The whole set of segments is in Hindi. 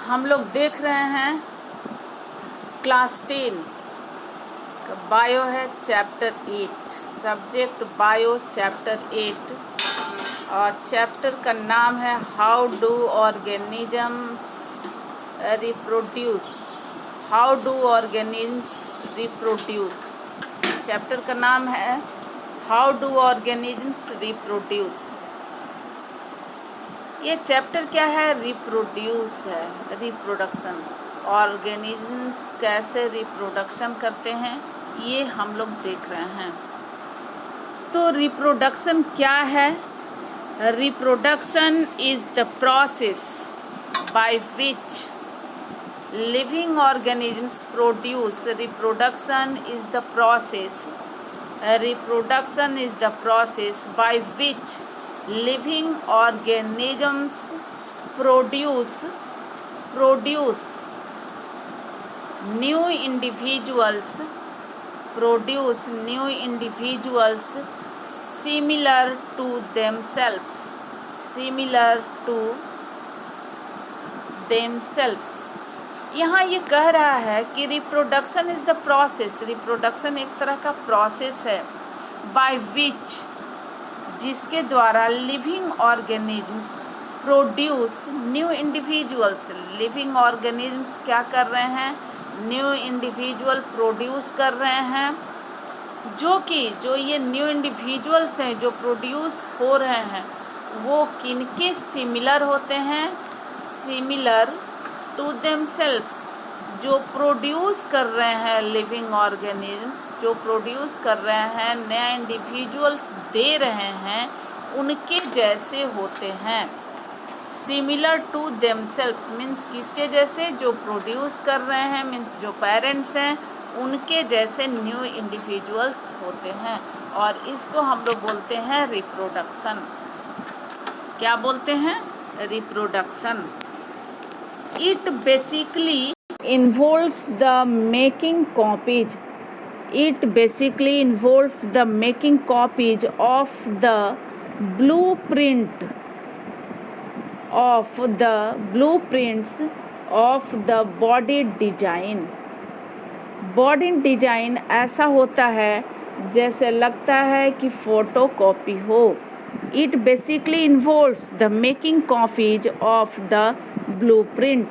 हम लोग देख रहे हैं क्लास 10 का बायो है चैप्टर 8, सब्जेक्ट बायो चैप्टर 8 और चैप्टर का नाम है how do organisms reproduce. How do organisms reproduce, chapter का नाम है हाउ डू ऑर्गेनिजम्स रिप्रोड्यूस। ये चैप्टर क्या है? रिप्रोड्यूस है, रिप्रोडक्शन। ऑर्गेनिजम्स कैसे रिप्रोडक्शन करते हैं ये हम लोग देख रहे हैं। तो रिप्रोडक्शन क्या है? Reproduction is the process by which living organisms produce. Reproduction is the process, reproduction is the process by which living organisms produce new individuals similar to themselves। यहाँ ये कह रहा है कि reproduction is the process, reproduction एक तरह का प्रोसेस है, बाय विच, जिसके द्वारा living organisms produce new individuals. Living organisms क्या कर रहे हैं? न्यू इंडिविजुअल प्रोड्यूस कर रहे हैं, जो ये न्यू इंडिविजुअल्स हैं जो प्रोड्यूस हो रहे हैं वो किनके सिमिलर होते हैं? Similar to themselves. जो प्रोड्यूस कर रहे हैं लिविंग ऑर्गेनिजम्स, जो प्रोड्यूस कर रहे हैं, नया इंडिविजुअल्स दे रहे हैं, उनके जैसे होते हैं। सिमिलर टू देमसेल्व्स मीन्स किसके जैसे? जो प्रोड्यूस कर रहे हैं मीन्स जो पेरेंट्स हैं उनके जैसे न्यू इंडिविजुअल्स होते हैं, और इसको हम लोग बोलते हैं रिप्रोडक्शन। क्या बोलते हैं? Reproduction. It basically involves the making copies. It basically involves the making copies of the blueprints of the body design. Body design ऐसा होता है जैसे लगता है कि फ़ोटो कॉपी हो। It basically involves the making copies of the blueprint.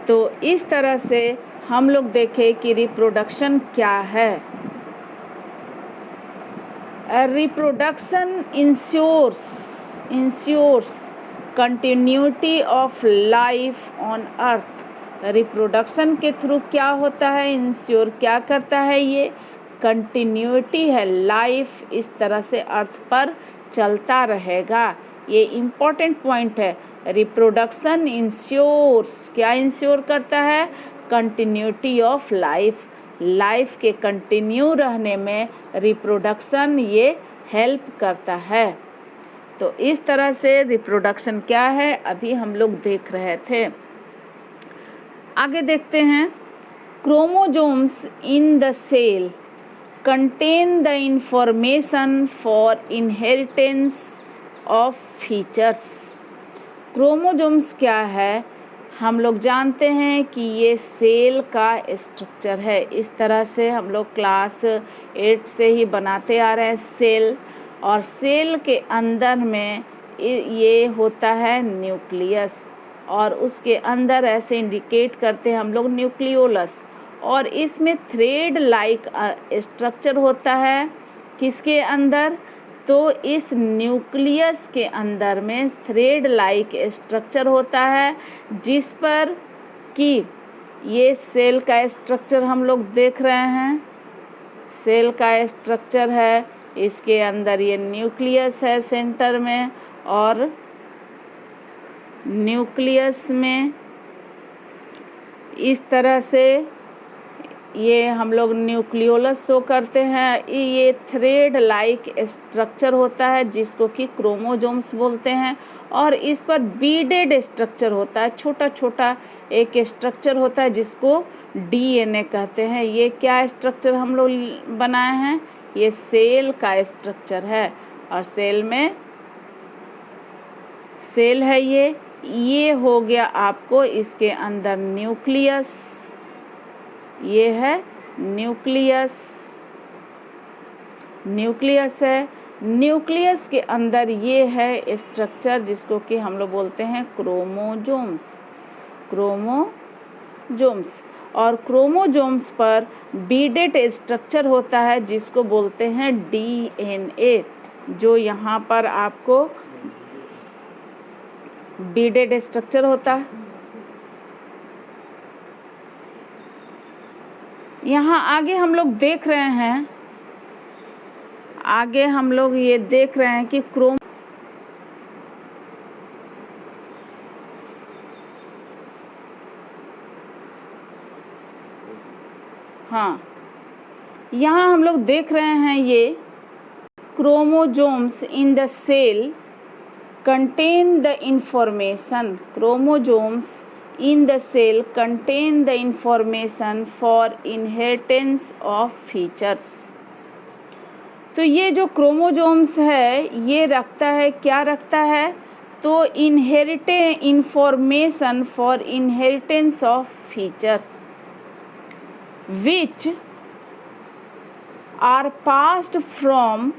तो इस तरह से हम लोग देखें कि रिप्रोडक्शन क्या है। Reproduction ensures continuity of life on earth. Reproduction के थ्रू क्या होता है? इंश्योर क्या करता है? ये कंटिन्यूटी है, लाइफ इस तरह से अर्थ पर चलता रहेगा। ये इम्पोर्टेंट पॉइंट है। रिप्रोडक्शन इंश्योर्स, क्या इंश्योर करता है? Continuity of life. लाइफ के कंटिन्यू रहने में रिप्रोडक्शन ये हेल्प करता है। तो इस तरह से रिप्रोडक्शन क्या है अभी हम लोग देख रहे थे। आगे देखते हैं। Chromosomes in the cell contain the information for inheritance of features. Chromosomes क्या है? हम लोग जानते हैं कि ये सेल का स्ट्रक्चर है। इस तरह से हम लोग क्लास 8 से ही बनाते आ रहे हैं सेल, और सेल के अंदर में ये होता है न्यूक्लियस, और उसके अंदर ऐसे इंडिकेट करते हैं हम लोग न्यूक्लियोलस, और इसमें थ्रेड लाइक स्ट्रक्चर होता है। किसके अंदर? तो इस न्यूक्लियस के अंदर में थ्रेड लाइक स्ट्रक्चर होता है, जिस पर कि ये सेल का स्ट्रक्चर हम लोग देख रहे हैं। सेल का स्ट्रक्चर है, इसके अंदर ये न्यूक्लियस है सेंटर में, और न्यूक्लियस में इस तरह से ये हम लोग न्यूक्लियोलस शो करते हैं। ये थ्रेड लाइक स्ट्रक्चर होता है जिसको कि क्रोमोसोम्स बोलते हैं, और इस पर बीडेड स्ट्रक्चर होता है, छोटा छोटा एक स्ट्रक्चर होता है जिसको डीएनए कहते हैं। ये क्या स्ट्रक्चर हम लोग बनाए हैं? ये सेल का स्ट्रक्चर है, और सेल में सेल है ये, ये हो गया आपको इसके अंदर न्यूक्लियस, ये है न्यूक्लियस, न्यूक्लियस है। न्यूक्लियस के अंदर ये है स्ट्रक्चर जिसको कि हम लोग बोलते हैं क्रोमोजोम्स, क्रोमोजोम्स। और क्रोमोजोम्स पर बीडेड स्ट्रक्चर होता है जिसको बोलते हैं डीएनए, जो यहाँ पर आपको बीडेड स्ट्रक्चर होता है। यहाँ आगे हम लोग देख रहे हैं, आगे हम लोग ये देख रहे हैं कि यहाँ हम लोग देख रहे हैं ये chromosomes in the cell contain the information, chromosomes in the cell contain the information for inheritance of features। तो ये जो क्रोमोजोम्स है ये रखता है, क्या रखता है, तो information for inheritance of features which are passed from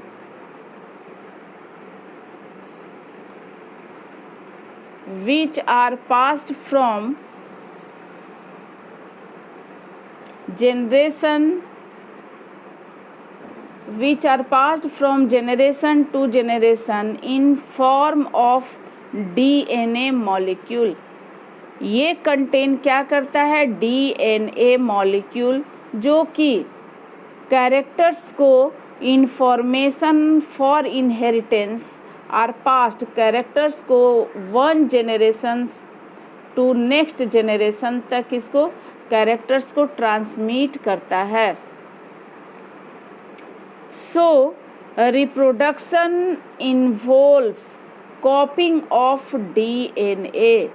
generation to generation in form of DNA molecule। ये कंटेन क्या करता है, डीएनए मॉलिक्यूल, जो कि कैरेक्टर्स को information for inheritance are passed, characters को one generation to next generation तक इसको कैरेक्टर्स को ट्रांसमिट करता है। So reproduction involves copying of DNA.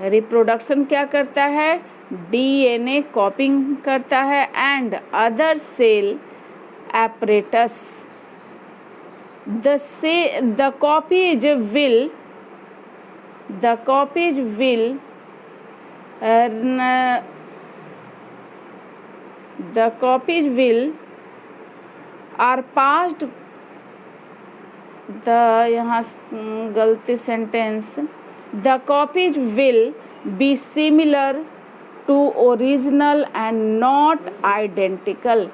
Reproduction क्या करता है, डीएनए कॉपिंग करता है and other cell apparatus। The copies will are passed, यहाँ गलती sentence, the copies will be similar to original and not identical।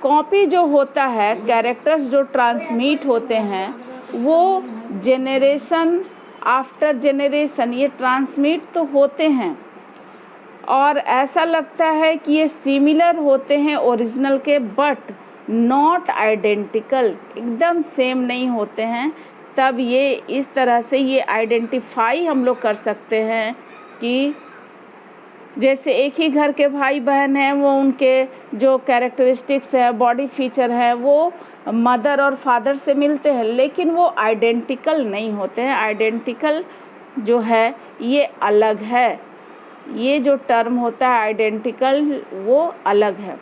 Copy जो होता है, कैरेक्टर्स जो ट्रांसमिट होते हैं वो जेनरेशन आफ्टर जेनरेशन ये ट्रांसमिट तो होते हैं और ऐसा लगता है कि ये सिमिलर होते हैं ओरिजिनल के, बट नॉट आइडेंटिकल, एकदम सेम नहीं होते हैं। तब ये इस तरह से ये आइडेंटिफाई हम लोग कर सकते हैं कि जैसे एक ही घर के भाई बहन हैं, वो उनके जो कैरेक्टरिस्टिक्स है, बॉडी फीचर है, वो मदर और फादर से मिलते हैं, लेकिन वो आइडेंटिकल नहीं होते हैं। आइडेंटिकल जो है ये अलग है, ये जो टर्म होता है आइडेंटिकल वो अलग है।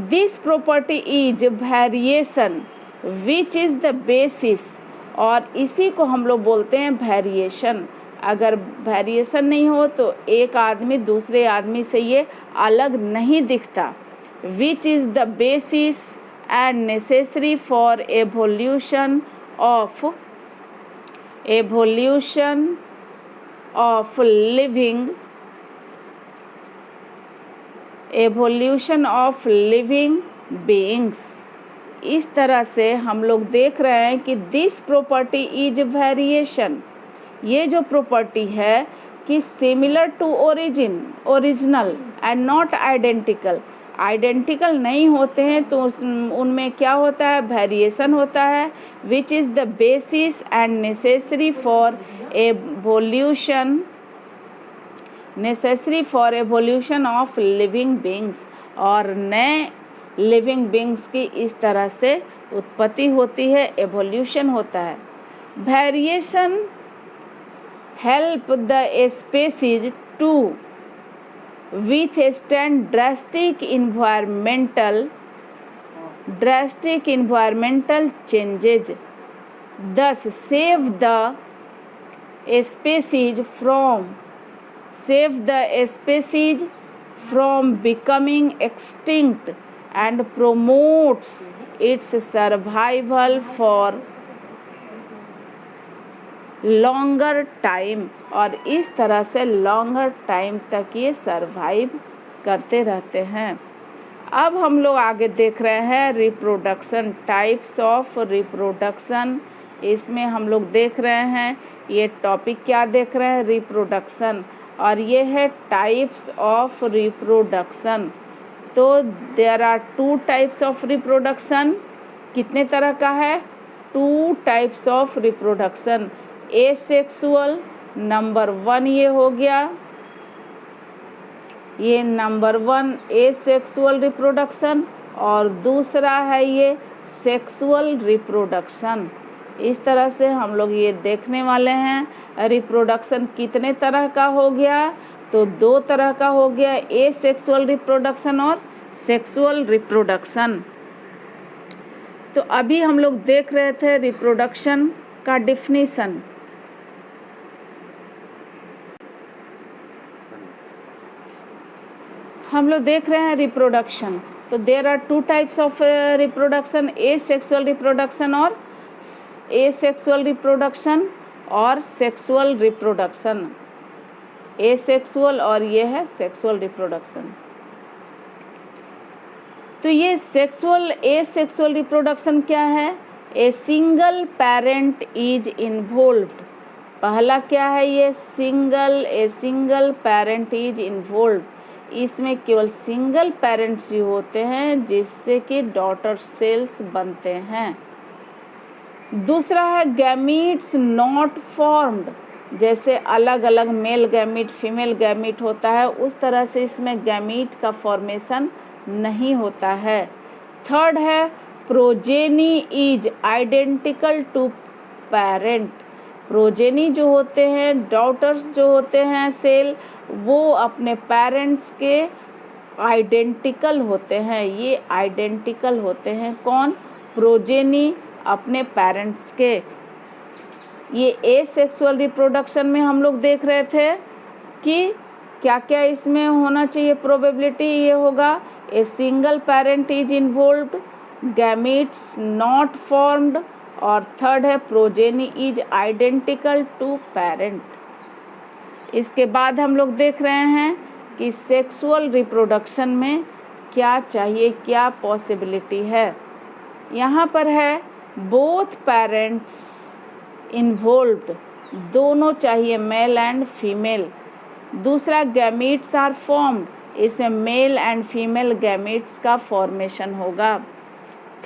This property is variation which is the basis, और इसी को हम लोग बोलते हैं वेरिएशन। अगर वेरिएशन नहीं हो तो एक आदमी दूसरे आदमी से ये अलग नहीं दिखता। Which is the basis and necessary for evolution of living beings. इस तरह से हम लोग देख रहे हैं कि दिस प्रॉपर्टी इज वेरिएशन, ये जो प्रॉपर्टी है कि similar to original and not identical, identical नहीं होते हैं तो उनमें क्या होता है, वेरिएशन होता है। Which is the basis and necessary for evolution of living beings, और नए लिविंग बीइंग्स की इस तरह से उत्पत्ति होती है, एवोल्यूशन होता है। Variation help the species to withstand drastic environmental changes, thus save the species from save the species from becoming extinct and promotes its survival for longer time, और इस तरह से लॉन्गर टाइम तक ये सरवाइव करते रहते हैं। अब हम लोग आगे देख रहे हैं रिप्रोडक्शन, टाइप्स ऑफ रिप्रोडक्शन। इसमें हम लोग देख रहे हैं, ये टॉपिक क्या देख रहे हैं, रिप्रोडक्शन, और ये है टाइप्स ऑफ रिप्रोडक्शन। तो there are 2 types of reproduction. कितने तरह का है, 2 types of reproduction. Asexual number 1 ये हो गया, ये नंबर 1 एसेक्सुअल रिप्रोडक्शन, और दूसरा है ये सेक्सुअल रिप्रोडक्शन। इस तरह से हम लोग ये देखने वाले हैं। रिप्रोडक्शन कितने तरह का हो गया, तो 2 तरह का हो गया, एसेक्सुअल रिप्रोडक्शन और सेक्सुअल रिप्रोडक्शन। तो अभी हम लोग देख रहे थे रिप्रोडक्शन का डिफिनीशन। हम लोग देख रहे हैं रिप्रोडक्शन। तो there are 2 types of reproduction, asexual reproduction और एसेक्सुअल रिप्रोडक्शन और सेक्सुअल रिप्रोडक्शन। एसेक्सुअल और ये है सेक्सुअल रिप्रोडक्शन। तो ये सेक्सुअल एसेक्सुअल रिप्रोडक्शन क्या है, ए सिंगल पेरेंट इज इन्वॉल्व्ड। पहला क्या है, ये सिंगल पेरेंट इज इन्वॉल्व्ड। इसमें केवल सिंगल पेरेंट्स ही होते हैं जिससे कि डॉटर सेल्स बनते हैं। दूसरा है गैमीट्स नॉट फॉर्म्ड, जैसे अलग अलग मेल गैमीट फीमेल गैमीट होता है, उस तरह से इसमें गैमीट का फॉर्मेशन नहीं होता है। थर्ड है progeny is identical to parent. Progeny जो होते हैं, डॉटर्स जो होते हैं सेल, वो अपने पेरेंट्स के आइडेंटिकल होते हैं। ये आइडेंटिकल होते हैं कौन, प्रोजेनी अपने पेरेंट्स के। ये एसेक्सुअल रिप्रोडक्शन में हम लोग देख रहे थे कि क्या क्या इसमें होना चाहिए प्रोबेबिलिटी, ये होगा a single parent is involved, gametes not formed, और थर्ड है progeny is identical to parent. इसके बाद हम लोग देख रहे हैं कि सेक्सुअल रिप्रोडक्शन में क्या चाहिए, क्या पॉसिबिलिटी है। यहाँ पर है बोथ पेरेंट्स इन्वॉल्व्ड, दोनों चाहिए, मेल एंड फीमेल। दूसरा गैमीट्स आर फॉर्म्ड, इसमें मेल एंड फीमेल गैमीट्स का फॉर्मेशन होगा।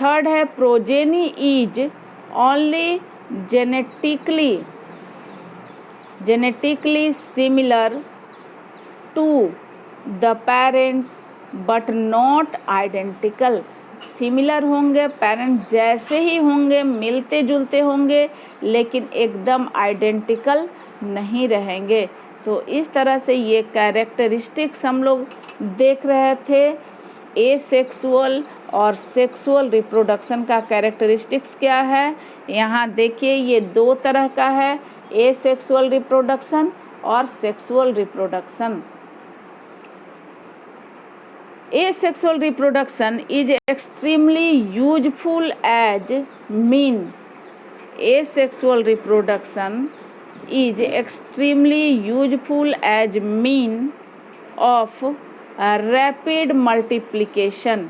थर्ड है progeny is only genetically similar to the parents but not identical. Similar होंगे, पेरेंट जैसे ही होंगे, मिलते जुलते होंगे, लेकिन एकदम आइडेंटिकल नहीं रहेंगे। तो इस तरह से ये कैरेक्टरिस्टिक्स हम लोग देख रहे थे एसेक्सुअल और सेक्सुअल रिप्रोडक्शन का। कैरेक्टरिस्टिक्स क्या है, यहाँ देखिए ये 2 तरह का है, एसेक्सुअल रिप्रोडक्शन और sexual reproduction. Asexual reproduction is extremely useful as mean. Asexual reproduction is extremely useful as mean of rapid multiplication.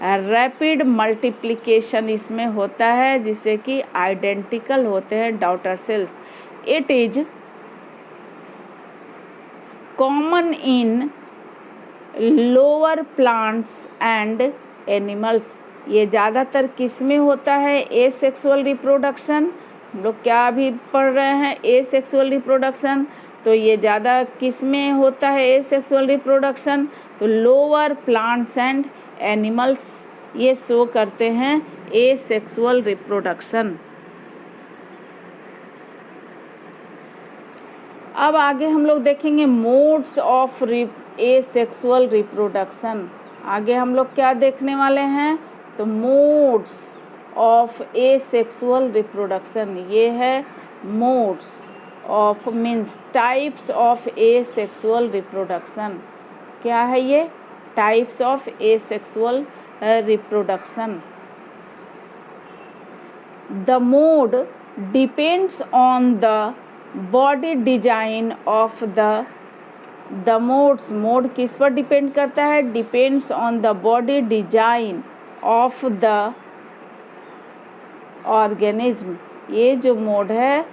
Rapid multiplication इसमें होता है जिससे कि आइडेंटिकल होते हैं daughter cells. It is common in lower plants and animals. ये ज़्यादातर किस में होता है, एसेक्सुअल रिप्रोडक्शन। हम लोग क्या भी पढ़ रहे हैं, एसेक्सुअल रिप्रोडक्शन। तो ये ज़्यादा किस में होता है एसेक्सुअल रिप्रोडक्शन, तो लोअर प्लांट्स एंड एनिमल्स ये शो करते हैं एसेक्सुअल रिप्रोडक्शन। अब आगे हम लोग देखेंगे मोड्स ऑफ एसेक्सुअल रिप्रोडक्शन। आगे हम लोग क्या देखने वाले हैं, तो मोड्स ऑफ एसेक्सुअल रिप्रोडक्शन। ये है modes of means types of asexual reproduction. क्या है ये? Types of asexual reproduction. The mode depends on the body design of the mode किस पर डिपेंड करता है? Depends on the body design of the organism. ये जो मोड है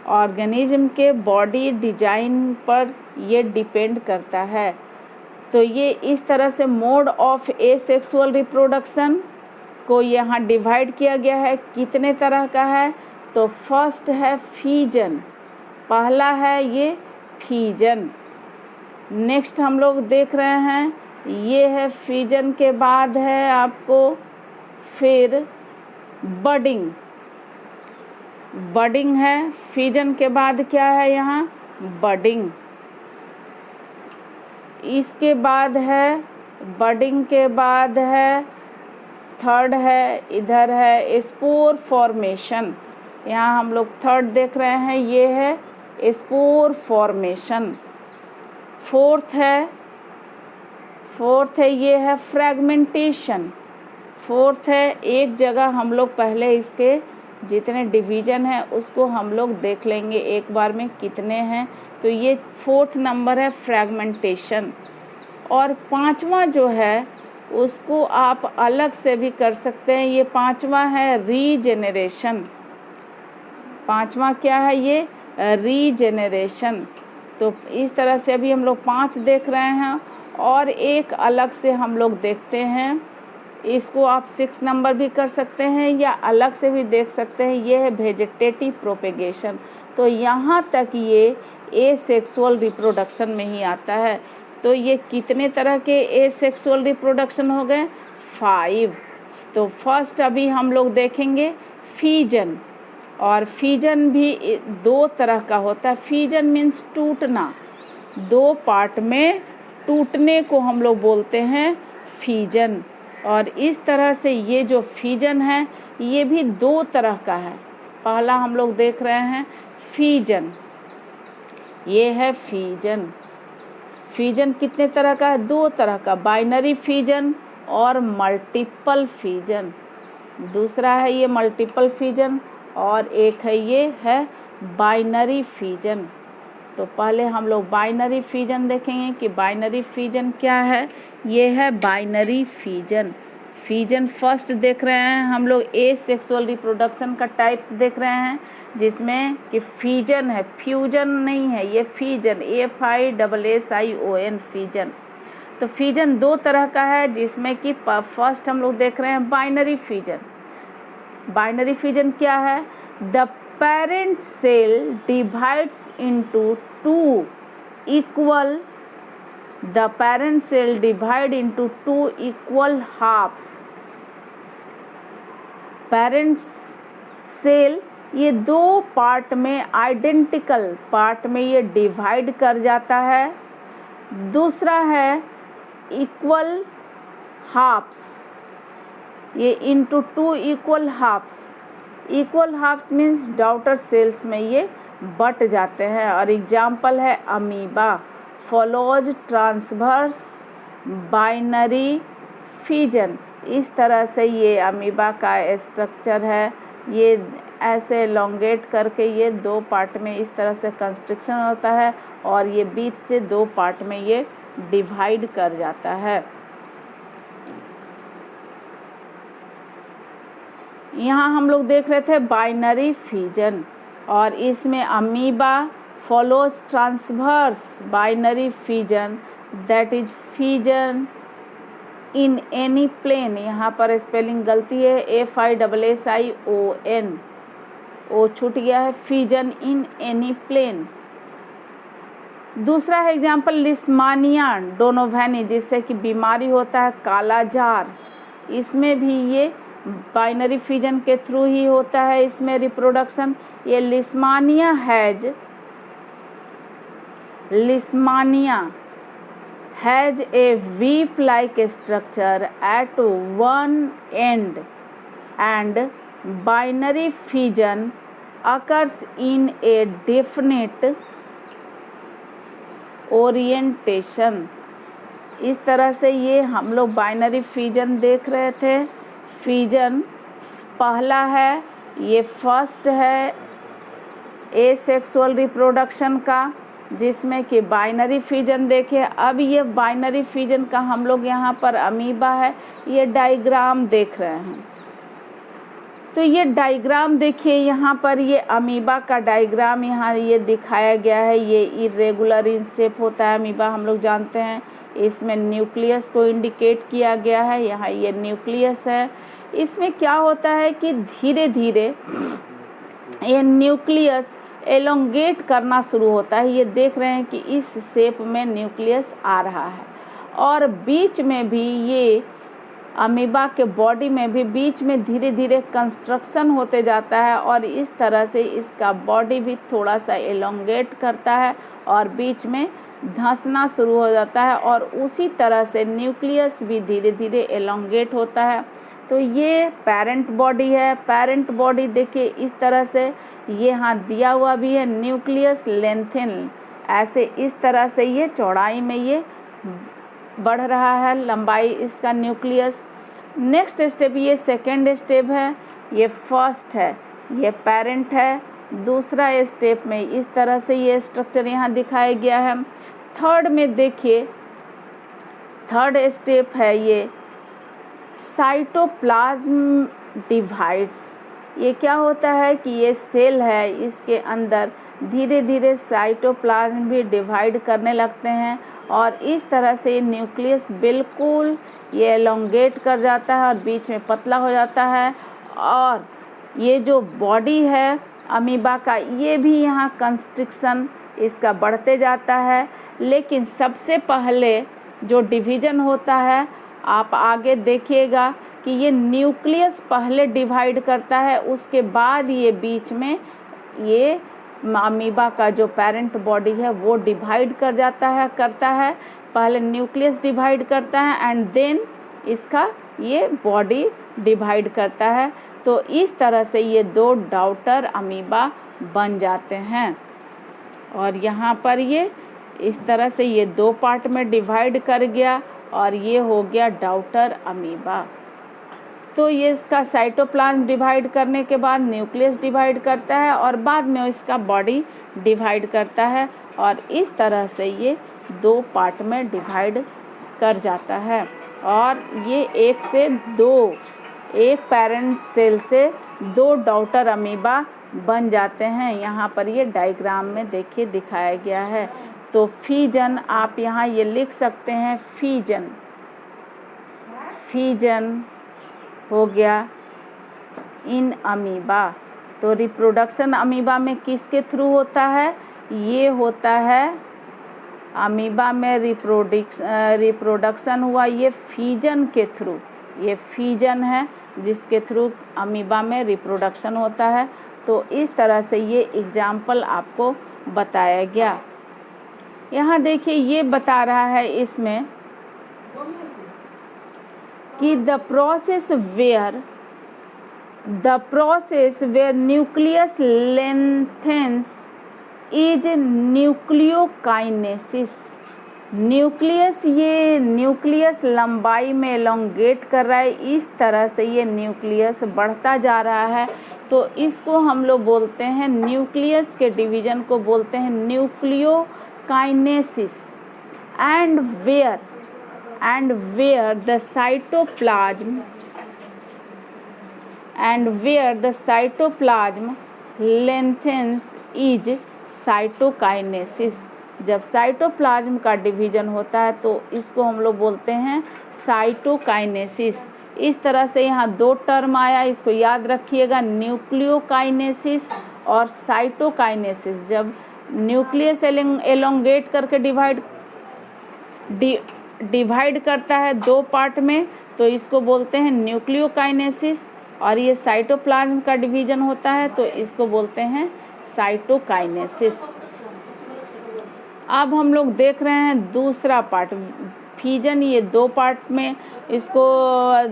ऑर्गेनिज्म के बॉडी डिजाइन पर ये डिपेंड करता है। तो ये इस तरह से मोड ऑफ एसेक्सुअल रिप्रोडक्शन को यहाँ डिवाइड किया गया है। कितने तरह का है? तो फर्स्ट है फीजन, पहला है ये फीजन। नेक्स्ट हम लोग देख रहे हैं ये है फीजन के बाद है आपको फिर बडिंग। बडिंग है, फीजन के बाद क्या है यहाँ? बडिंग। इसके बाद है बडिंग के बाद है थर्ड है, इधर है स्पोर फॉर्मेशन। यहाँ हम लोग थर्ड देख रहे हैं, ये है स्पोर फॉर्मेशन। फोर्थ है ये है फ्रैगमेंटेशन। फोर्थ है एक जगह हम लोग पहले इसके जितने डिवीज़न हैं उसको हम लोग देख लेंगे एक बार में कितने हैं। तो ये फोर्थ नंबर है फ्रैगमेंटेशन। और पांचवा जो है उसको आप अलग से भी कर सकते हैं। ये पांचवा है रीजेनरेशन। पांचवा क्या है? ये रीजेनरेशन। तो इस तरह से अभी हम लोग 5 देख रहे हैं और एक अलग से हम लोग देखते हैं। इसको आप 6 नंबर भी कर सकते हैं या अलग से भी देख सकते हैं। ये है वेजिटेटिव प्रोपेगेशन। तो यहाँ तक ये एसेक्सुअल रिप्रोडक्शन में ही आता है। तो ये कितने तरह के एसेक्सुअल रिप्रोडक्शन हो गए? 5। तो फर्स्ट अभी हम लोग देखेंगे फीजन। और फीजन भी 2 तरह का होता है। फीजन मीन्स टूटना, 2 पार्ट में टूटने को हम लोग बोलते हैं फीजन। और इस तरह से ये जो फीजन है ये भी 2 तरह का है। पहला हम लोग देख रहे हैं फीजन, ये है फीजन। फीजन कितने तरह का है? 2 तरह का, बाइनरी फीजन और मल्टीपल फीजन। दूसरा है ये मल्टीपल फीजन और एक है ये है बाइनरी फीजन। तो पहले हम लोग बाइनरी फीजन देखेंगे कि बाइनरी फीजन क्या है। ये है बाइनरी फीजन। फीजन फर्स्ट देख रहे हैं हम लोग एसेक्सुअल रिप्रोडक्शन का टाइप्स देख रहे हैं जिसमें कि फीजन है, फ्यूजन नहीं है, ये फीजन FISSION फीजन। तो फीजन 2 तरह का है जिसमें कि फर्स्ट हम लोग देख रहे हैं बाइनरी फीजन। बाइनरी फीजन क्या है? The parent cell divides into 2 equal the parent cell divide into 2 equal halves। Parent cell ये 2 पार्ट में आइडेंटिकल पार्ट में ये डिवाइड कर जाता है। दूसरा है इक्वल हाफ्स, ये into 2 equal halves. Equal halves means daughter cells में ये बट जाते हैं। और एग्जाम्पल है amoeba, follows transverse binary fission. इस तरह से ये अमीबा का स्ट्रक्चर है, ये ऐसे एलोंगेट करके ये 2 पार्ट में इस तरह से कंस्ट्रक्शन होता है और ये बीच से 2 पार्ट में ये डिवाइड कर जाता है। यहाँ हम लोग देख रहे थे बाइनरी फीजन और इसमें amoeba follows transverse binary fission, that is fission in any plane। यहाँ पर स्पेलिंग गलती है, FISSION, ओ छूट गया है, fission in any plane। दूसरा है एग्जाम्पल लिस्मानिया डोनोवेनी, जिससे कि बीमारी होता है काला जार। इसमें भी ये बाइनरी फिजन के थ्रू ही होता है इसमें रिप्रोडक्शन। ये Leishmania has a whip-like structure at one end and binary fission occurs in a definite orientation। इस तरह से ये हम लोग बाइनरी फिजन देख रहे थे। फिजन पहला है, ये फर्स्ट है एसेक्सुअल रिप्रोडक्शन का, जिसमें कि बाइनरी फिजन देखे। अब ये बाइनरी फिजन का हम लोग यहाँ पर अमीबा है, ये डायग्राम देख रहे हैं। तो ये डायग्राम देखिए, यहाँ पर ये अमीबा का डायग्राम यहाँ ये दिखाया गया है। ये इरेगुलर इन शेप होता है अमीबा, हम लोग जानते हैं। इसमें न्यूक्लियस को इंडिकेट किया गया है, यहाँ ये न्यूक्लियस है। इसमें क्या होता है कि धीरे धीरे ये न्यूक्लियस एलोंगेट करना शुरू होता है। ये देख रहे हैं कि इस शेप में न्यूक्लियस आ रहा है, और बीच में भी ये अमीबा के बॉडी में भी बीच में धीरे धीरे कंस्ट्रक्शन होते जाता है, और इस तरह से इसका बॉडी भी थोड़ा सा एलोंगेट करता है और बीच में धंसना शुरू हो जाता है, और उसी तरह से न्यूक्लियस भी धीरे धीरे एलोंगेट होता है। तो ये पेरेंट बॉडी है। पेरेंट बॉडी देखिए इस तरह से, ये यहाँ दिया हुआ भी है न्यूक्लियस लेंथेन, ऐसे इस तरह से ये चौड़ाई में ये बढ़ रहा है, लंबाई इसका न्यूक्लियस। नेक्स्ट स्टेप, ये सेकेंड स्टेप है, ये फर्स्ट है, ये पेरेंट है। दूसरा स्टेप में इस तरह से ये स्ट्रक्चर यहाँ दिखाया गया है। थर्ड में देखिए, थर्ड स्टेप है ये साइटोप्लाज्म डिवाइड्स। ये क्या होता है कि ये सेल है, इसके अंदर धीरे धीरे साइटोप्लाज्म भी डिवाइड करने लगते हैं, और इस तरह से न्यूक्लियस बिल्कुल ये एलोंगेट कर जाता है और बीच में पतला हो जाता है। और ये जो बॉडी है अमीबा का, ये भी यहाँ कंस्ट्रिक्शन इसका बढ़ते जाता है। लेकिन सबसे पहले जो डिवीज़न होता है, आप आगे देखिएगा कि ये न्यूक्लियस पहले डिवाइड करता है, उसके बाद ये बीच में ये अमीबा का जो पेरेंट बॉडी है वो डिवाइड करता है। पहले न्यूक्लियस डिवाइड करता है एंड देन इसका ये बॉडी डिवाइड करता है। तो इस तरह से ये दो डॉटर अमीबा बन जाते हैं, और यहाँ पर ये इस तरह से ये दो पार्ट में डिवाइड कर गया, और ये हो गया डॉटर अमीबा। तो ये इसका साइटोप्लाज्म डिवाइड करने के बाद न्यूक्लियस डिवाइड करता है, और बाद में इसका बॉडी डिवाइड करता है, और इस तरह से ये दो पार्ट में डिवाइड कर जाता है। और ये एक से दो, एक पेरेंट सेल से दो डॉटर अमीबा बन जाते हैं। यहाँ पर ये डायग्राम में देखिए दिखाया गया है। तो फीजन आप यहाँ ये लिख सकते हैं, फीजन हो गया इन अमीबा। तो रिप्रोडक्शन अमीबा में किसके थ्रू होता है? ये होता है अमीबा में रिप्रोडक्शन हुआ ये फीजन के थ्रू। ये फीजन है जिसके थ्रू अमीबा में रिप्रोडक्शन होता है। तो इस तरह से ये एग्जाम्पल आपको बताया गया। यहाँ देखिए ये बता रहा है इसमें कि the process where nucleus lengthens is nucleokinesis. ये न्यूक्लियस लंबाई में एलोंगेट कर रहा है, इस तरह से ये न्यूक्लियस बढ़ता जा रहा है। तो इसको हम लोग बोलते हैं, न्यूक्लियस के डिवीजन को बोलते हैं nucleokinesis. And where the cytoplasm lengthens is cytokinesis. जब साइटोप्लाज्म का डिवीजन होता है तो इसको हम लोग बोलते हैं साइटोकाइनेसिस। इस तरह से यहाँ दो टर्म आया, इसको याद रखिएगा, न्यूक्लियोकाइनेसिस और साइटोकाइनेसिस। जब न्यूक्लियस एलोंगेट करके डिवाइड करता है दो पार्ट में, तो इसको बोलते हैं न्यूक्लियोकाइनेसिस। और ये साइटोप्लाज्म का डिवीजन होता है तो इसको बोलते हैं साइटोकाइनेसिस। अब हम लोग देख रहे हैं दूसरा पार्ट, फीजन। ये दो पार्ट में इसको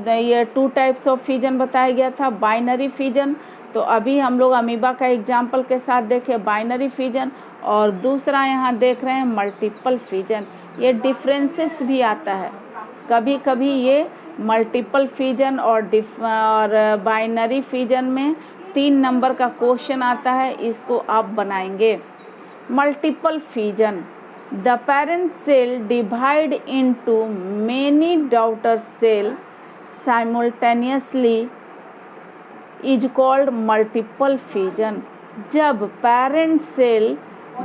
ये 2 टाइप्स ऑफ फीजन बताया गया था, बाइनरी फीजन तो अभी हम लोग अमीबा का एग्जाम्पल के साथ देखे बाइनरी फिजन, और दूसरा यहाँ देख रहे हैं मल्टीपल फिजन। ये डिफरेंसेस भी आता है, कभी कभी ये मल्टीपल फिजन और बाइनरी फिजन में 3 नंबर का क्वेश्चन आता है, इसको आप बनाएंगे। Multiple fission, the parent cell divide into many daughter cell simultaneously is called multiple fission. जब पेरेंट सेल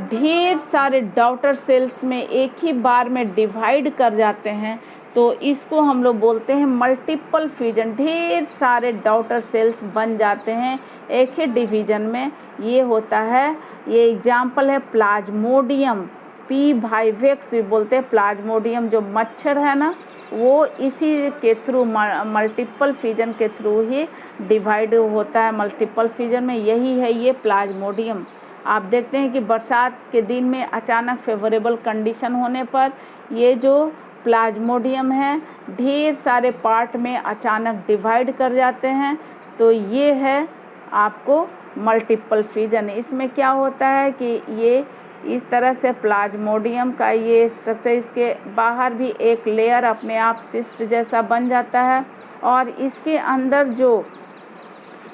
ढेर सारे डॉटर सेल्स में एक ही बार में डिवाइड कर जाते हैं तो इसको हम लोग बोलते हैं मल्टीपल फिजन। ढेर सारे डॉटर सेल्स बन जाते हैं एक ही डिवीजन में, ये होता है। ये एग्जाम्पल है प्लाज्मोडियम, पी वाइवेक्स भी बोलते हैं। प्लाज्मोडियम जो मच्छर है ना, वो इसी के थ्रू मल्टीपल फिजन के थ्रू ही डिवाइड होता है। मल्टीपल फिजन में यही है ये प्लाज्मोडियम। आप देखते हैं कि बरसात के दिन में अचानक फेवरेबल कंडीशन होने पर ये जो प्लाज्मोडियम है ढेर सारे पार्ट में अचानक डिवाइड कर जाते हैं, तो ये है आपको मल्टीपल फिजन। इसमें क्या होता है कि ये इस तरह से प्लाज्मोडियम का ये स्ट्रक्चर, इसके बाहर भी एक लेयर अपने आप सिस्ट जैसा बन जाता है, और इसके अंदर जो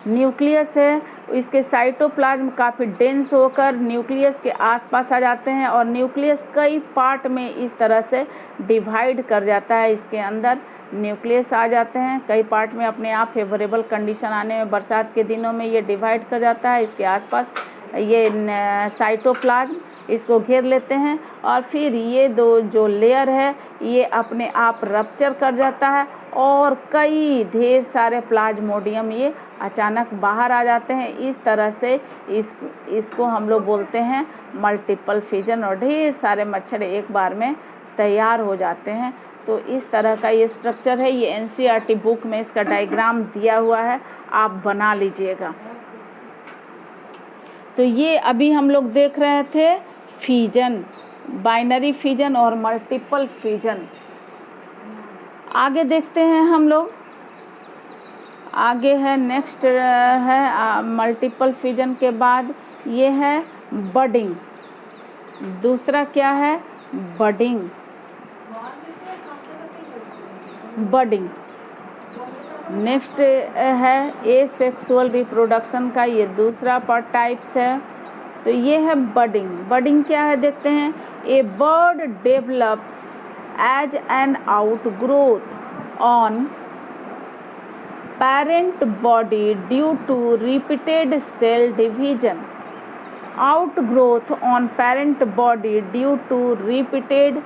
न्यूक्लियस है इसके साइटोप्लाज्म काफ़ी डेंस होकर न्यूक्लियस के आसपास आ जाते हैं, और न्यूक्लियस कई पार्ट में इस तरह से डिवाइड कर जाता है। इसके अंदर न्यूक्लियस आ जाते हैं कई पार्ट में, अपने आप फेवरेबल कंडीशन आने में बरसात के दिनों में ये डिवाइड कर जाता है। इसके आसपास ये साइटोप्लाज्म इसको घेर लेते हैं, और फिर ये दो जो लेयर है ये अपने आप रप्चर कर जाता है, और कई ढेर सारे प्लाज्मोडियम ये अचानक बाहर आ जाते हैं। इस तरह से इसको हम लोग बोलते हैं मल्टीपल फिजन, और ढेर सारे मच्छर एक बार में तैयार हो जाते हैं। तो इस तरह का ये स्ट्रक्चर है। ये एनसीईआरटी बुक में इसका डायग्राम दिया हुआ है, आप बना लीजिएगा। तो ये अभी हम लोग देख रहे थे फिजन, बाइनरी फिजन और मल्टीपल फिजन। आगे देखते हैं हम लोग, आगे है नेक्स्ट है मल्टीपल फिजन के बाद ये है बडिंग। दूसरा क्या है बडिंग। बडिंग नेक्स्ट है एसेक्सुअल रिप्रोडक्शन का, ये दूसरा पार्ट टाइप्स है। तो ये है बडिंग। बडिंग क्या है देखते हैं। A bud develops as an outgrowth on parent body due to repeated cell division. Outgrowth on parent body due to repeated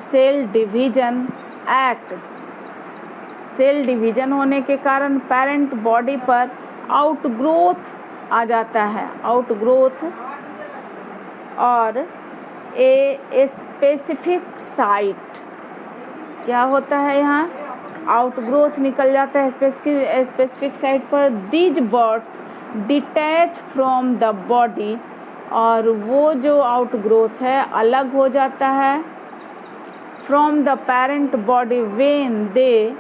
cell division at cell division होने के कारण पेरेंट बॉडी पर आउटग्रोथ आ जाता है, आउटग्रोथ, और ए स्पेसिफिक साइट क्या होता है यहाँ आउटग्रोथ निकल जाता है स्पेसिफिक साइट पर। These birds detach from the body, और वो जो आउटग्रोथ है अलग हो जाता है from the parent body when they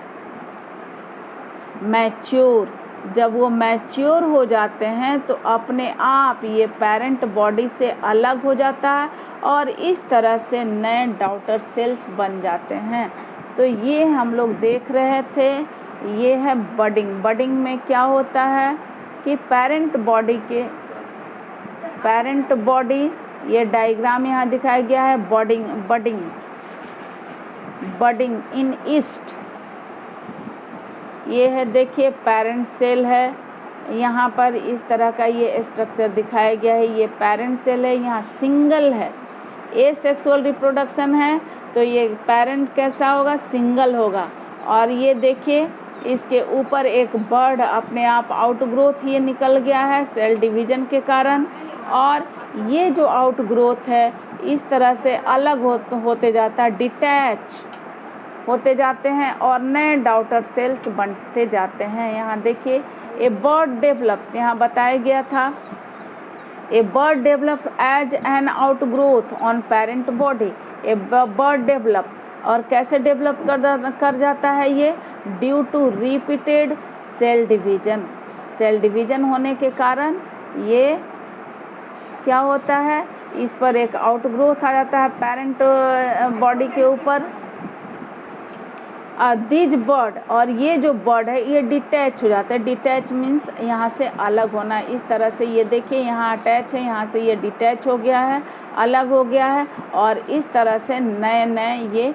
mature. जब वो मैच्योर हो जाते हैं तो अपने आप ये पेरेंट बॉडी से अलग हो जाता है, और इस तरह से नए डॉटर सेल्स बन जाते हैं। तो ये हम लोग देख रहे थे, ये है बडिंग। बडिंग में क्या होता है कि पेरेंट बॉडी, ये डायग्राम यहाँ दिखाया गया है। बडिंग इन ईस्ट, ये है देखिए पेरेंट सेल है, यहाँ पर इस तरह का ये स्ट्रक्चर दिखाया गया है। ये पेरेंट सेल है, यहाँ सिंगल है। एसेक्सुअल रिप्रोडक्शन है तो ये पेरेंट कैसा होगा, सिंगल होगा। और ये देखिए इसके ऊपर एक बर्ड अपने आप आउटग्रोथ ये निकल गया है सेल डिवीजन के कारण, और ये जो आउटग्रोथ है इस तरह से अलग होते जाता है, डिटैच होते जाते हैं, और नए डॉटर सेल्स बनते जाते हैं। यहाँ देखिए ए बर्ड डेवलप्स, यहाँ बताया गया था a bud develop as an outgrowth on parent body. A bud develop, और कैसे डेवलप कर जाता है ये, due to repeated cell division. Cell division होने के कारण ये क्या होता है, इस पर एक आउटग्रोथ आ जाता है पेरेंट बॉडी के ऊपर। दिज बर्ड, और ये जो बर्ड है ये डिटैच हो जाता है। डिटैच मीन्स यहाँ से अलग होना। इस तरह से ये देखिए यहाँ अटैच है, यहाँ से ये डिटैच हो गया है, अलग हो गया है, और इस तरह से नए नए ये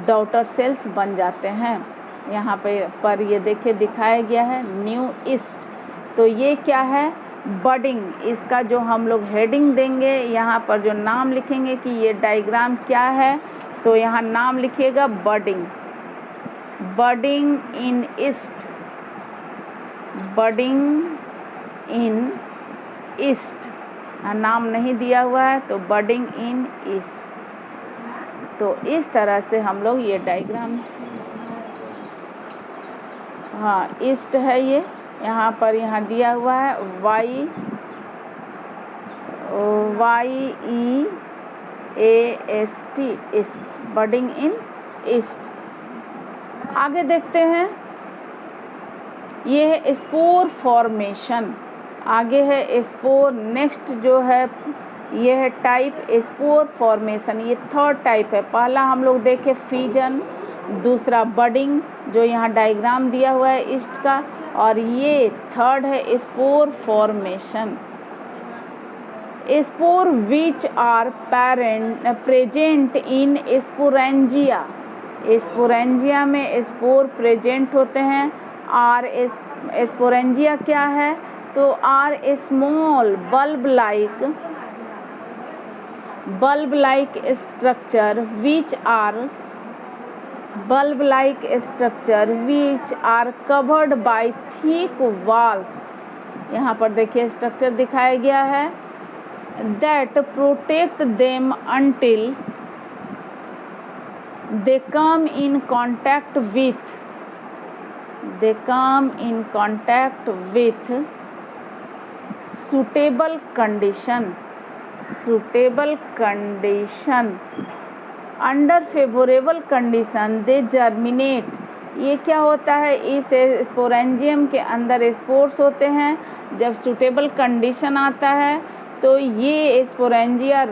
डॉटर सेल्स बन जाते हैं। यहाँ पर ये देखिए दिखाया गया है न्यू ईस्ट। तो ये क्या है, बडिंग। इसका जो हम लोग हेडिंग देंगे, यहाँ पर जो नाम लिखेंगे कि ये डायग्राम क्या है, तो यहाँ नाम लिखिएगा budding. Budding in east, budding in east, नाम नहीं दिया हुआ है तो बडिंग इन ईस्ट। तो इस तरह से हम लोग ये डायग्राम, हाँ ईस्ट है ये, यहाँ पर यहाँ दिया हुआ है Y E A S T, yeast, budding in yeast. आगे देखते हैं, ये है स्पोर फॉर्मेशन। आगे है स्पोर, नेक्स्ट जो है ये है टाइप स्पोर फॉर्मेशन। ये थर्ड टाइप है। पहला हम लोग देखे फिजन, दूसरा बडिंग जो यहाँ डायग्राम दिया हुआ है ईस्ट का, और ये थर्ड है spore formation. Spore which are present in sporangia. Sporangia में स्पोर प्रेजेंट होते हैं। आर स्पोरेंजिया क्या है, तो are small bulb like structure which are covered by thick walls. यहाँ पर देखिए स्ट्रक्चर दिखाया गया है, that protect them until they come in contact with suitable condition under favorable condition they germinate। ये क्या होता है, इस स्पोरेंजियम के अंदर स्पोर्स होते हैं। जब सूटेबल कंडीशन आता है तो ये स्पोरेंजिया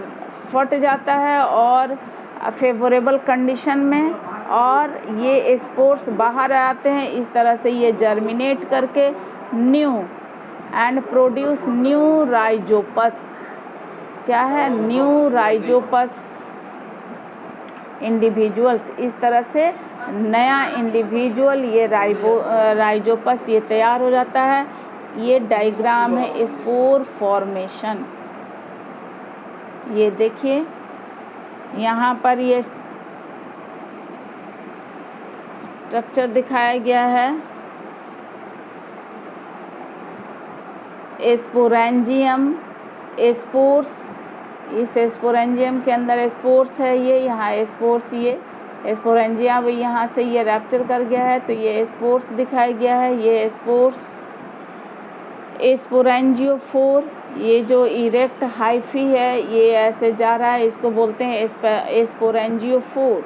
फट जाता है और फेवरेबल कंडीशन में, और ये स्पोर्स बाहर आते हैं। इस तरह से ये जर्मिनेट करके new and produce new Rhizopus. क्या है, न्यू राइजोपस इंडिविजुअल्स। इस तरह से नया इंडिविजुअल ये राइजोपस ये तैयार हो जाता है। ये डायग्राम है स्पोर फॉर्मेशन। ये देखिए यहाँ पर ये स्ट्रक्चर दिखाया गया है। स्पोरेंजियम, स्पोर्स, इस स्पोरेंजियम के अंदर स्पोर्स है। ये यहाँ स्पोर्स, ये स्पोरेंजिया भी यहाँ से ये रैप्चर कर गया है तो ये स्पोर्स दिखाया गया है। ये स्पोर्स स्पोरेंजियोफोर, ये जो इरेक्ट हाइफी है ये ऐसे जा रहा है, इसको बोलते हैं स्पोरेंजियोफोर।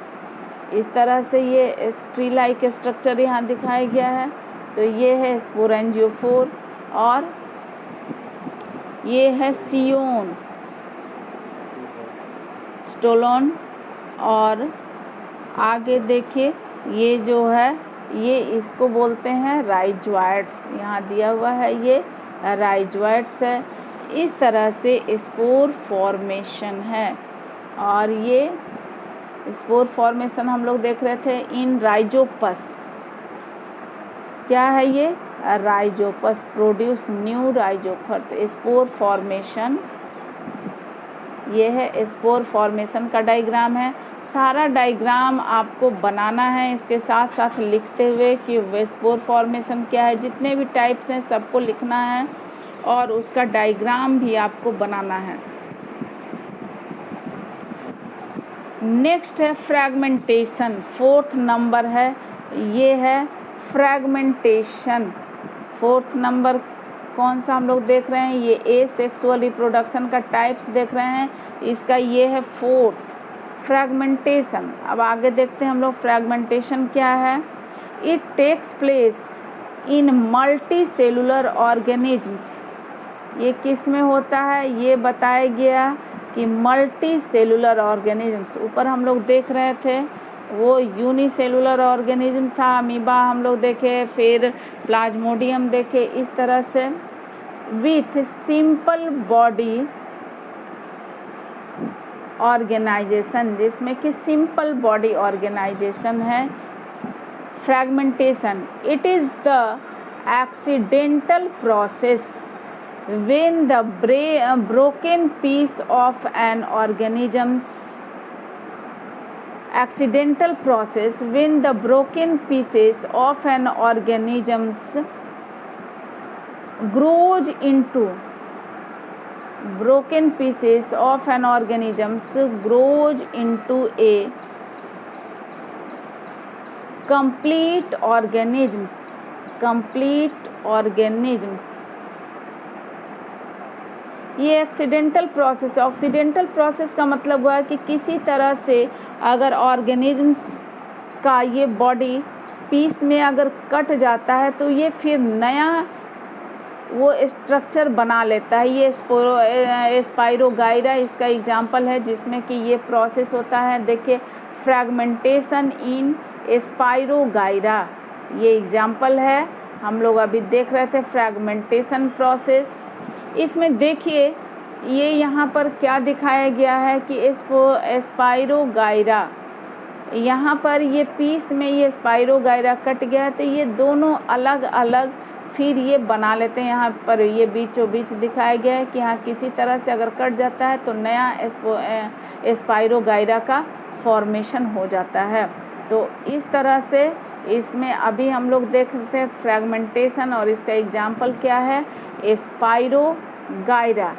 इस तरह से ये ट्री लाइक स्ट्रक्चर यहाँ दिखाया गया है। तो ये है स्पोरेंजियोफोर, और ये है सियोन, स्टोलोन। और आगे देखिए ये जो है ये इसको बोलते हैं राइजोइड्स। यहाँ दिया हुआ है ये राइजोइड्स है। इस तरह से स्पोर फॉर्मेशन है। और ये स्पोर फॉर्मेशन हम लोग देख रहे थे इन राइजोपस। क्या है ये, Rhizopus produce new Rhizopus. Spore formation, ये है स्पोर फॉर्मेशन का डायग्राम है। सारा डायग्राम आपको बनाना है, इसके साथ साथ लिखते हुए कि वे स्पोर फॉर्मेशन क्या है। जितने भी टाइप्स हैं सबको लिखना है और उसका डायग्राम भी आपको बनाना है। नेक्स्ट है फ्रैगमेंटेशन, फोर्थ नंबर है, ये है फ्रैगमेंटेशन। फोर्थ नंबर कौन सा हम लोग देख रहे हैं, ये एसेक्सुअल रिप्रोडक्शन का टाइप्स देख रहे हैं। इसका ये है फोर्थ, फ्रैगमेंटेशन। अब आगे देखते हैं हम लोग फ्रैगमेंटेशन क्या है। It takes place in multicellular organisms. ये किस में होता है, ये बताया गया कि मल्टी सेलुलर ऑर्गेनिजम्स। ऊपर हम लोग देख रहे थे वो यूनिसेलुलर ऑर्गेनिज्म था, अमीबा हम लोग देखे, फिर प्लाज्मोडियम देखे, इस तरह से विथ सिंपल बॉडी ऑर्गेनाइजेशन, जिसमें कि सिंपल बॉडी ऑर्गेनाइजेशन है। Fragmentation, it is the accidental process when the broken piece of an organism's accidental process when the broken pieces of an organism's grows into broken pieces of an organism's grows into a complete organisms। ये एक्सीडेंटल प्रोसेस, ऑक्सीडेंटल प्रोसेस का मतलब हुआ है कि किसी तरह से अगर ऑर्गेनिजम्स का ये बॉडी पीस में अगर कट जाता है तो ये फिर नया वो स्ट्रक्चर बना लेता है। ये स्पाइरोगाइरा इसका एग्जाम्पल है जिसमें कि ये प्रोसेस होता है। देखिए फ्रैगमेंटेशन इन स्पाइरोगाइरा, ये एग्जाम्पल है, हम लोग अभी देख रहे थे फ्रैगमेंटेशन प्रोसेस। इसमें देखिए ये यहाँ पर क्या दिखाया गया है कि स्पाइरोगाइरा, यहाँ पर ये पीस में ये स्पाइरोगाइरा कट गया है तो ये दोनों अलग अलग फिर ये बना लेते हैं। यहाँ पर ये बीचों बीच दिखाया गया है कि यहाँ किसी तरह से अगर कट जाता है तो नया स्पाइरोगाइरा का फॉर्मेशन हो जाता है। तो इस तरह से इसमें अभी हम लोग देख रहे थे फ्रैगमेंटेशन और इसका एग्जाम्पल क्या है, स्पाइरोगाइरा।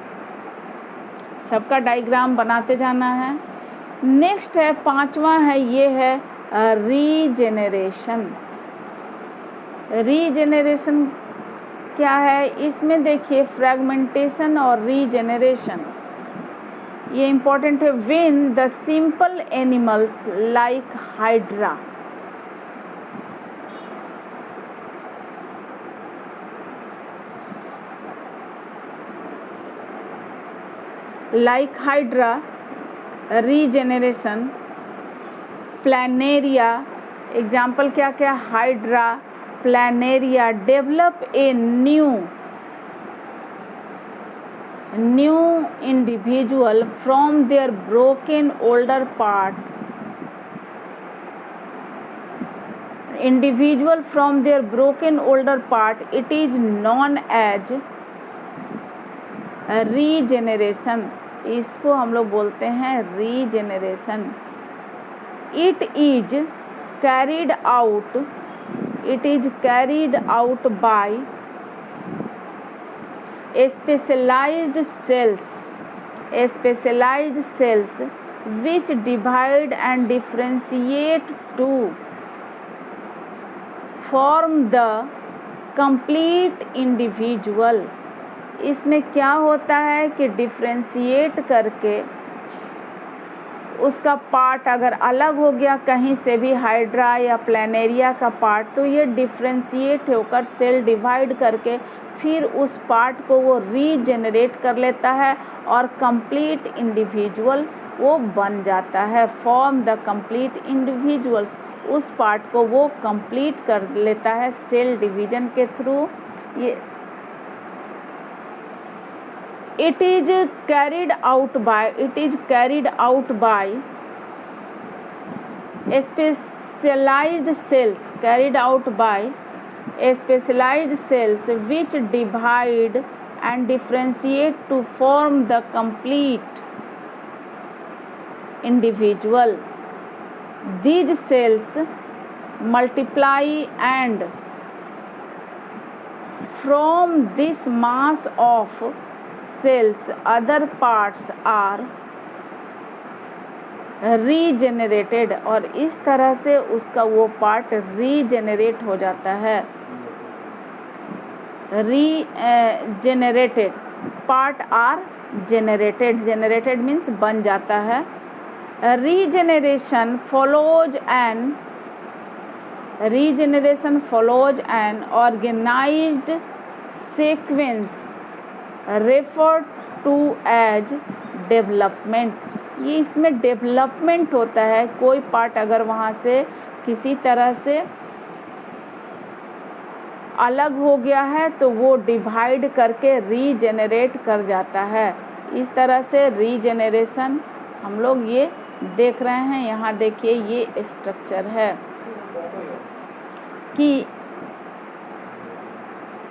सबका डायग्राम बनाते जाना है। नेक्स्ट है पांचवा है, ये है रीजेनरेशन। रीजेनरेशन क्या है, इसमें देखिए फ्रैगमेंटेशन और रीजेनरेशन ये इम्पोर्टेंट है। When the simple animals like hydra, regeneration, Planaria, example क्या क्या, hydra, Planaria develop a new individual from their broken older part, it is known as regeneration. इसको हम लोग बोलते हैं regeneration. It is carried out by specialized cells which divide and differentiate to form the complete individual। इसमें क्या होता है कि डिफ्रेंशिएट करके उसका पार्ट अगर अलग हो गया कहीं से भी, हाइड्रा या प्लानेरिया का पार्ट, तो ये डिफ्रेंशिएट होकर सेल डिवाइड करके फिर उस पार्ट को वो रीजेनरेट कर लेता है और कंप्लीट इंडिविजुअल वो बन जाता है। फॉर्म द कंप्लीट इंडिविजुअल्स, उस पार्ट को वो कंप्लीट कर लेता है सेल डिवीजन के थ्रू। ये it is carried out by specialized cells which divide and differentiate to form the complete individual. These cells multiply and from this mass of cells other parts are regenerated, और इस तरह से उसका वो पार्ट रीजेनरेट हो जाता है। Regenerated part are generated means बन जाता है। Regeneration follows an regeneration follows an organized sequence referred to as development. ये इसमें डेवलपमेंट होता है। कोई पार्ट अगर वहाँ से किसी तरह से अलग हो गया है तो वो डिवाइड करके रीजेनरेट कर जाता है। इस तरह से रीजेनरेशन हम लोग ये देख रहे हैं। यहाँ देखिए ये स्ट्रक्चर है कि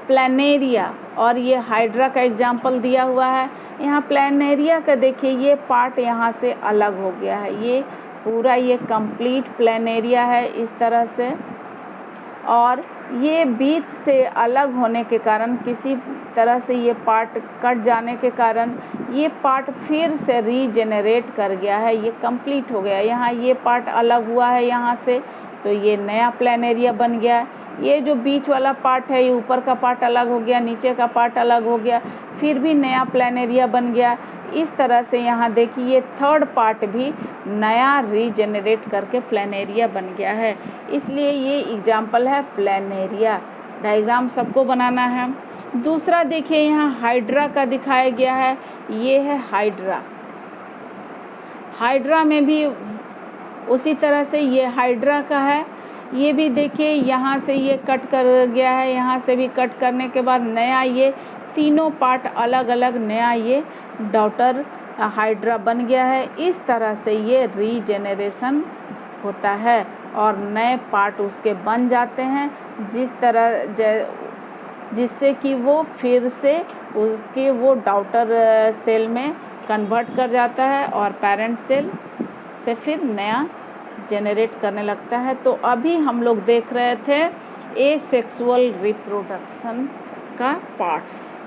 प्लानेरिया, और ये हाइड्रा का एग्जाम्पल दिया हुआ है। यहाँ प्लानेरिया का देखिए ये पार्ट यहाँ से अलग हो गया है। ये पूरा ये कंप्लीट प्लानेरिया है इस तरह से, और ये बीच से अलग होने के कारण, किसी तरह से ये पार्ट कट जाने के कारण ये पार्ट फिर से रीजेनरेट कर गया है। ये कंप्लीट हो गया। यहाँ ये पार्ट अलग हुआ है यहाँ से, तो ये नया प्लानेरिया बन गया है। ये जो बीच वाला पार्ट है, ये ऊपर का पार्ट अलग हो गया, नीचे का पार्ट अलग हो गया, फिर भी नया प्लानेरिया बन गया। इस तरह से यहाँ देखिए ये थर्ड पार्ट भी नया रीजेनरेट करके प्लानेरिया बन गया है। इसलिए ये एग्जाम्पल है प्लानेरिया। डायग्राम सबको बनाना है। दूसरा देखिए यहाँ हाइड्रा का दिखाया गया है। ये है हाइड्रा। हाइड्रा में भी उसी तरह से ये हाइड्रा का है। ये भी देखिए यहाँ से ये कट कर गया है, यहाँ से भी कट करने के बाद नया ये तीनों पार्ट अलग अलग नया ये डॉटर हाइड्रा बन गया है। इस तरह से ये रीजेनरेशन होता है और नए पार्ट उसके बन जाते हैं, जिससे कि वो फिर से उसके वो डॉटर सेल में कन्वर्ट कर जाता है और पेरेंट सेल से फिर नया जेनरेट करने लगता है। तो अभी हम लोग देख रहे थे एसेक्सुअल रिप्रोडक्शन का पार्ट्स।